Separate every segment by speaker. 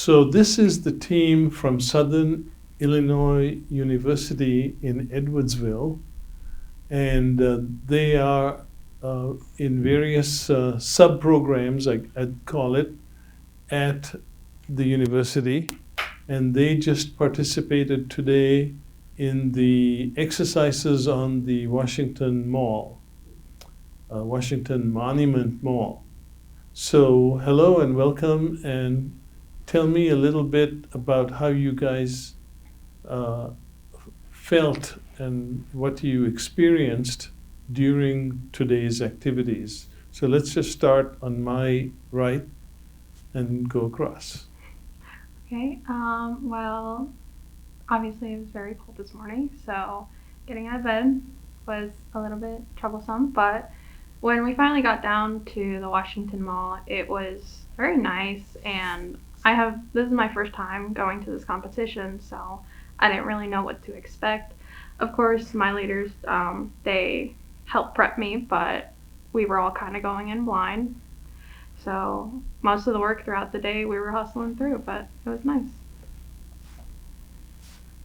Speaker 1: So this is the team from Southern Illinois University in Edwardsville, and they are in various sub-programs, I'd call it, at the university, and they just participated today in the exercises on the Washington Monument Mall. So hello and welcome, and tell me a little bit about how you guys felt and what you experienced during today's activities. So let's just start on my right and go across.
Speaker 2: Okay, well, obviously it was very cold this morning, so getting out of bed was a little bit troublesome, but when we finally got down to the Washington Mall, it was very nice, and this is my first time going to this competition, so I didn't really know what to expect. Of course, my leaders, they helped prep me, but we were all kind of going in blind. So most of the work throughout the day we were hustling through, but it was nice.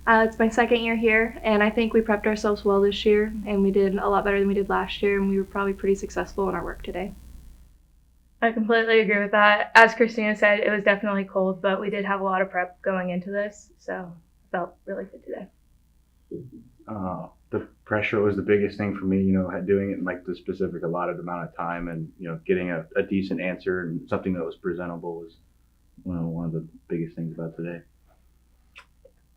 Speaker 3: It's my second year here, and I think we prepped ourselves well this year, and we did a lot better than we did last year, and we were probably pretty successful in our work today.
Speaker 4: I completely agree with that. As Christina said, it was definitely cold, but we did have a lot of prep going into this, so it felt really good today.
Speaker 5: The pressure was the biggest thing for me, doing it in like the specific allotted amount of time, and getting a decent answer and something that was presentable was one of the biggest things about today.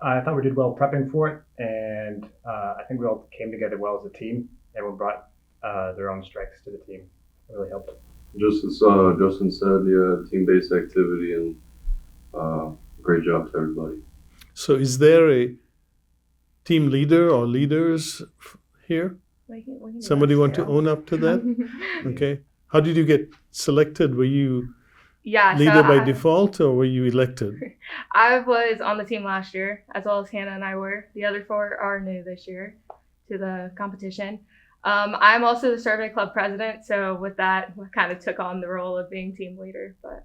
Speaker 6: I thought we did well prepping for it, and I think we all came together well as a team. Everyone brought their own strengths to the team. It really helped.
Speaker 7: Just as Justin said, team-based activity, and great job to everybody.
Speaker 1: So is there a team leader or leaders here? Somebody want to own up to that? Okay. How did you get selected? Were you leader by default, or were you elected?
Speaker 4: I was on the team last year, as well as Hannah and I were. The other four are new this year to the competition. I'm also the survey club president, so with that, I kind of took on the role of being team leader, but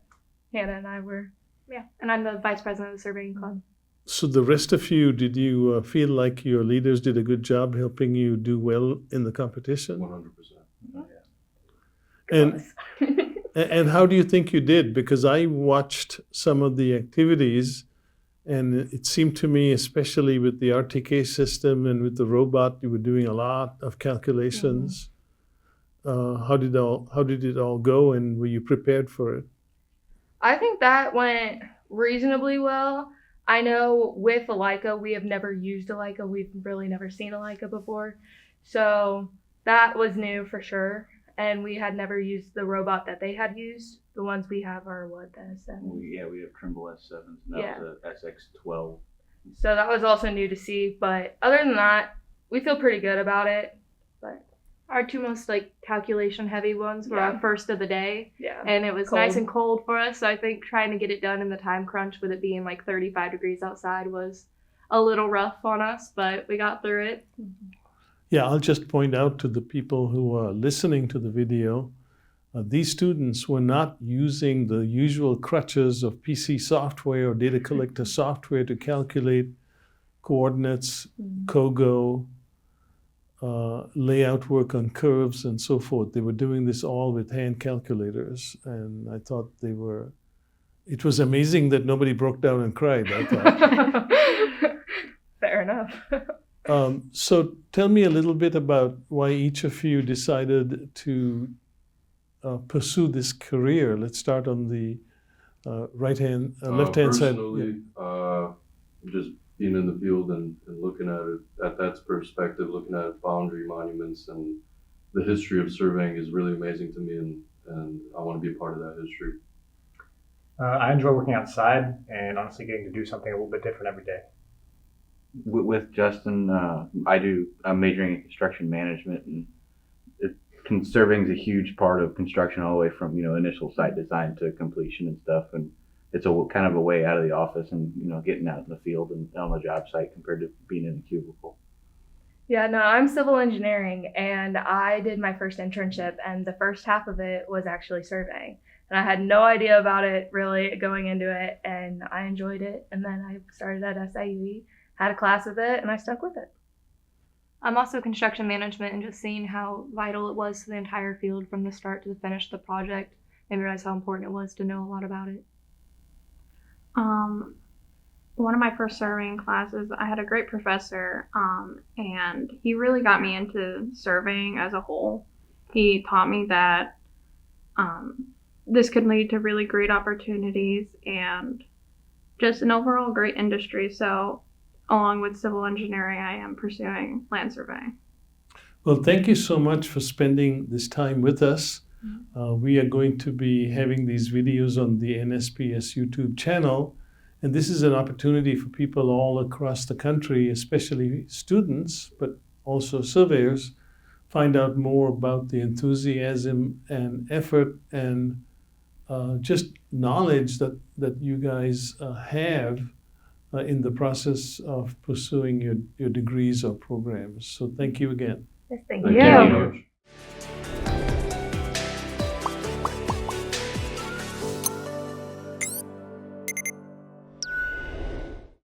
Speaker 4: Hannah and I were.
Speaker 3: Yeah, and I'm the vice president of the surveying club.
Speaker 1: So the rest of you, did you feel like your leaders did a good job helping you do well in the competition?
Speaker 7: 100%.
Speaker 1: And and how do you think you did? Because I watched some of the activities, and it seemed to me, especially with the RTK system and with the robot, you were doing a lot of calculations. How did it all go, and were you prepared for it?
Speaker 4: I think that went reasonably well. I know with a Leica, we have never used a Leica. We've really never seen a Leica before. So that was new for sure. And we had never used the robot that they had used. The ones we have are the S7?
Speaker 5: We have Trimble S7s, and that was a SX12.
Speaker 4: So that was also new to see. But other than that, we feel pretty good about it. But
Speaker 3: our two most calculation heavy ones were our first of the day.
Speaker 4: Yeah.
Speaker 3: And it was nice and cold for us. So I think trying to get it done in the time crunch with it being 35 degrees outside was a little rough on us, but we got through it.
Speaker 1: Yeah, I'll just point out to the people who are listening to the video, these students were not using the usual crutches of PC software or data collector software to calculate coordinates, COGO, layout work on curves, and so forth. They were doing this all with hand calculators, and I thought it was amazing that nobody broke down and cried, I thought.
Speaker 4: Fair enough.
Speaker 1: So tell me a little bit about why each of you decided to pursue this career. Let's start on the left-hand side.
Speaker 7: Personally, just being in the field and looking at it at that perspective, looking at boundary monuments and the history of surveying is really amazing to me, and I want to be a part of that history.
Speaker 6: I enjoy working outside and honestly getting to do something a little bit different every day.
Speaker 5: With Justin, I'm majoring in construction management, and surveying is a huge part of construction, all the way from initial site design to completion and stuff. And it's a kind of a way out of the office and getting out in the field and on the job site compared to being in a cubicle.
Speaker 4: Yeah, no, I'm civil engineering, and I did my first internship, and the first half of it was actually surveying. and I had no idea about it really going into it, and I enjoyed it. And then I started at SIUE, had a class with it, and I stuck with it.
Speaker 3: I'm also construction management, and just seeing how vital it was to the entire field from the start to the finish of the project, made me realize how important it was to know a lot about it.
Speaker 2: One of my first surveying classes, I had a great professor, and he really got me into surveying as a whole. He taught me that this could lead to really great opportunities and just an overall great industry. So, along with civil engineering, I am pursuing land surveying.
Speaker 1: Well, thank you so much for spending this time with us. We are going to be having these videos on the NSPS YouTube channel, and this is an opportunity for people all across the country, especially students, but also surveyors, find out more about the enthusiasm and effort and just knowledge that you guys have in the process of pursuing your degrees or programs. So thank you again.
Speaker 4: Yes, thank
Speaker 7: Thank
Speaker 4: you.
Speaker 7: you very much.